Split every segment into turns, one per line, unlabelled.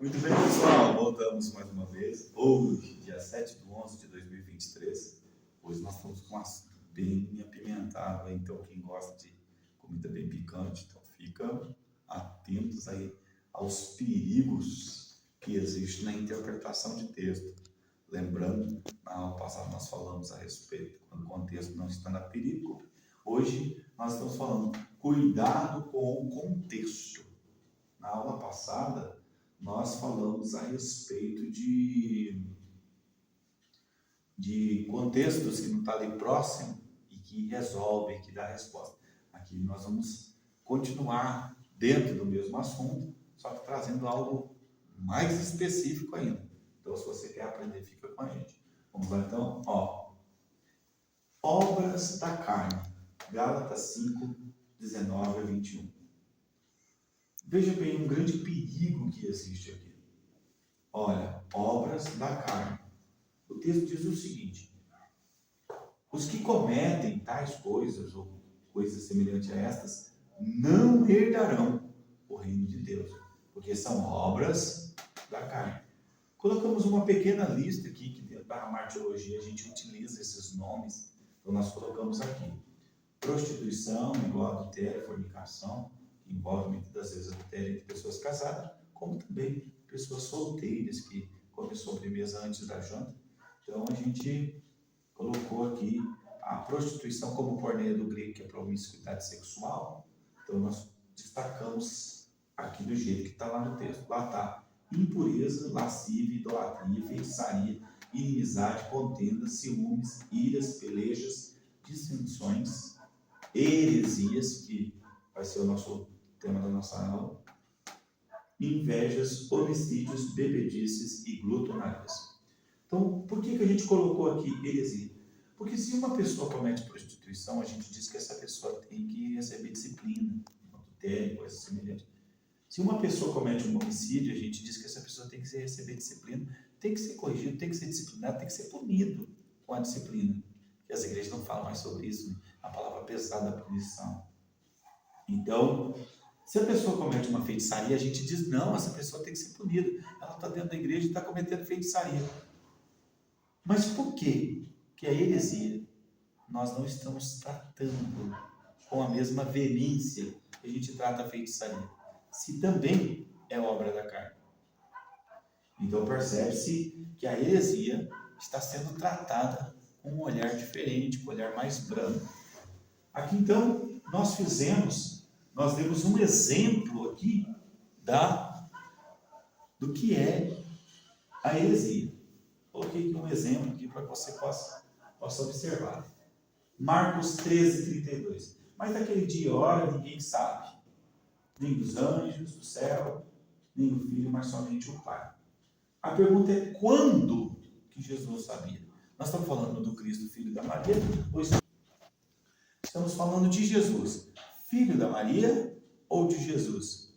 Muito bem, pessoal, voltamos mais uma vez. Hoje, dia 7/11/2023. Hoje nós estamos com um assunto bem apimentado, então quem gosta de comida bem picante, então fica atentos aí aos perigos que existem na interpretação de texto. Lembrando, na aula passada nós falamos a respeito, quando o contexto não está na perigo. Hoje nós estamos falando cuidado com o contexto. Na aula passada, nós falamos a respeito de contextos que não estão ali próximo e que resolvem, que dá resposta. Aqui nós vamos continuar dentro do mesmo assunto, só que trazendo algo mais específico ainda. Então, se você quer aprender, fica com a gente. Vamos lá então, obras da carne, Gálatas 5:19-21. Veja bem, um grande perigo que existe aqui. Olha, obras da carne. O texto diz o seguinte: os que cometem tais coisas, ou coisas semelhantes a estas, não herdarão o reino de Deus, porque são obras da carne. Colocamos uma pequena lista aqui, que dentro da martirologia a gente utiliza esses nomes, então nós colocamos aqui: prostituição, igual adultério, fornicação, que envolve muitas das vezes adultério entre pessoas casadas, como também pessoas solteiras que comem sobremesa antes da janta. Então a gente colocou aqui a prostituição como porneia do grego, que é promiscuidade sexual. Então nós destacamos aqui do jeito que está lá no texto. Lá está: impureza, lascívia, idolatria, feitiçaria, inimizade, contenda, ciúmes, iras, pelejas, dissensões, heresias, que vai ser o nosso tema da nossa aula, invejas, homicídios, bebedices e glutonarias. Então, por que a gente colocou aqui heresia? Porque se uma pessoa comete prostituição, a gente diz que essa pessoa tem que receber disciplina, adultério, coisas semelhantes. Se uma pessoa comete um homicídio, a gente diz que essa pessoa tem que receber disciplina, tem que ser corrigido, tem que ser disciplinado, tem que ser punido com a disciplina. E as igrejas não falam mais sobre isso, né? A palavra pesada da punição. Então, se a pessoa comete uma feitiçaria, a gente diz: não, essa pessoa tem que ser punida. Ela está dentro da igreja e está cometendo feitiçaria. Mas por quê que a heresia nós não estamos tratando com a mesma veemência que a gente trata a feitiçaria, se também é obra da carne? Então percebe-se que a heresia está sendo tratada com um olhar diferente, com um olhar mais brando. Aqui então nós demos um exemplo aqui do que é a heresia. Coloquei aqui um exemplo aqui para que você possa observar. Marcos 13:32. Mas daquele dia e hora ninguém sabe, nem dos anjos do céu, nem o Filho, mas somente o Pai. A pergunta é: quando que Jesus sabia? Nós estamos falando do Cristo, filho da Maria, ou estamos falando de Jesus, filho da Maria, ou de Jesus,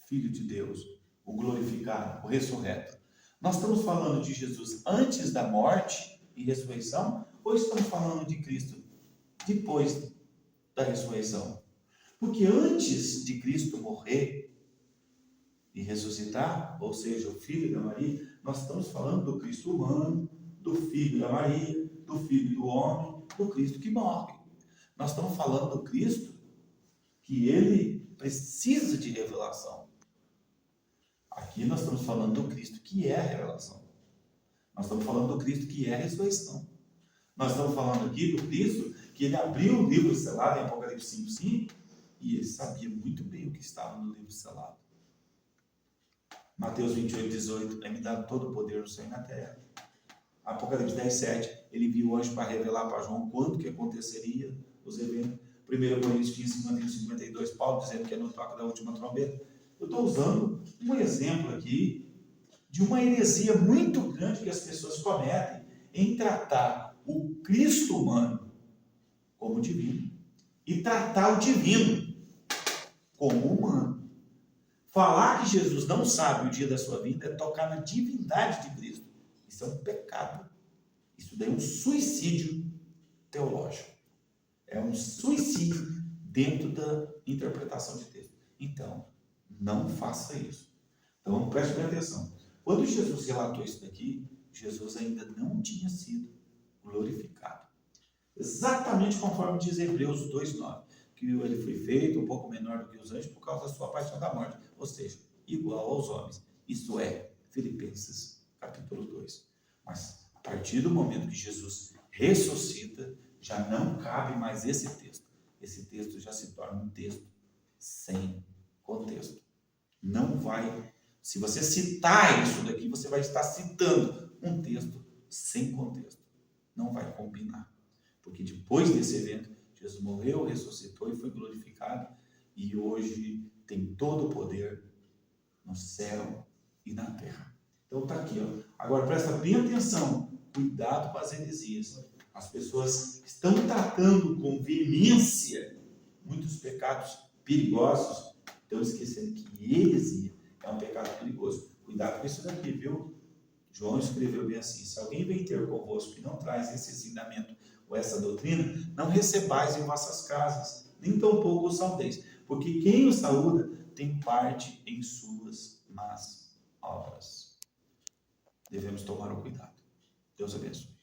filho de Deus, o glorificado, o ressurreto? Nós estamos falando de Jesus antes da morte e ressurreição, ou estamos falando de Cristo depois da ressurreição? Porque antes de Cristo morrer e ressuscitar, ou seja, o Filho da Maria, nós estamos falando do Cristo humano, do Filho da Maria, do Filho do homem, do Cristo que morre. Nós estamos falando do Cristo que ele precisa de revelação. Aqui nós estamos falando do Cristo que é a revelação. Nós estamos falando do Cristo que é a ressurreição. Nós estamos falando aqui do Cristo que ele abriu o livro selado em Apocalipse 5:5 e ele sabia muito bem o que estava no livro selado. Mateus 28:18, é-me dado todo o poder no céu e na terra. Apocalipse 10:7, ele viu o anjo para revelar para João quando que aconteceria os eventos. 1 Coríntios 15:51-52, Paulo dizendo que é no toque da última trombeta. Eu estou usando um exemplo aqui de uma heresia muito grande que as pessoas cometem em tratar o Cristo humano como divino e tratar o divino como humano. Falar que Jesus não sabe o dia da sua vinda é tocar na divindade de Cristo. Isso é um pecado. Isso daí é um suicídio teológico. É um suicídio dentro da interpretação de texto. Então, não faça isso. Então, preste bem atenção. Quando Jesus relatou isso daqui, Jesus ainda não tinha sido glorificado. Exatamente conforme diz Hebreus 2:9, que ele foi feito um pouco menor do que os anjos por causa da sua paixão da morte, ou seja, igual aos homens. Isso é Filipenses capítulo 2. Mas a partir do momento que Jesus ressuscita, já não cabe mais esse texto. Esse texto já se torna um texto sem contexto. Não vai, se você citar isso daqui, você vai estar citando um texto sem contexto. Não vai combinar. Porque depois desse evento, Jesus morreu, ressuscitou e foi glorificado. E hoje tem todo o poder no céu e na terra. Então está aqui, ó. Agora presta bem atenção. Cuidado com as heresias. As pessoas estão tratando com veemência muitos pecados perigosos. Estão esquecendo que heresia é um pecado perigoso. Cuidado com isso daqui, viu? João escreveu bem assim: se alguém vem ter convosco e não traz esse ensinamento ou essa doutrina, não recebais em vossas casas, nem tampouco o saudeis, porque quem o saúda tem parte em suas más obras. Devemos tomar o cuidado. Deus abençoe.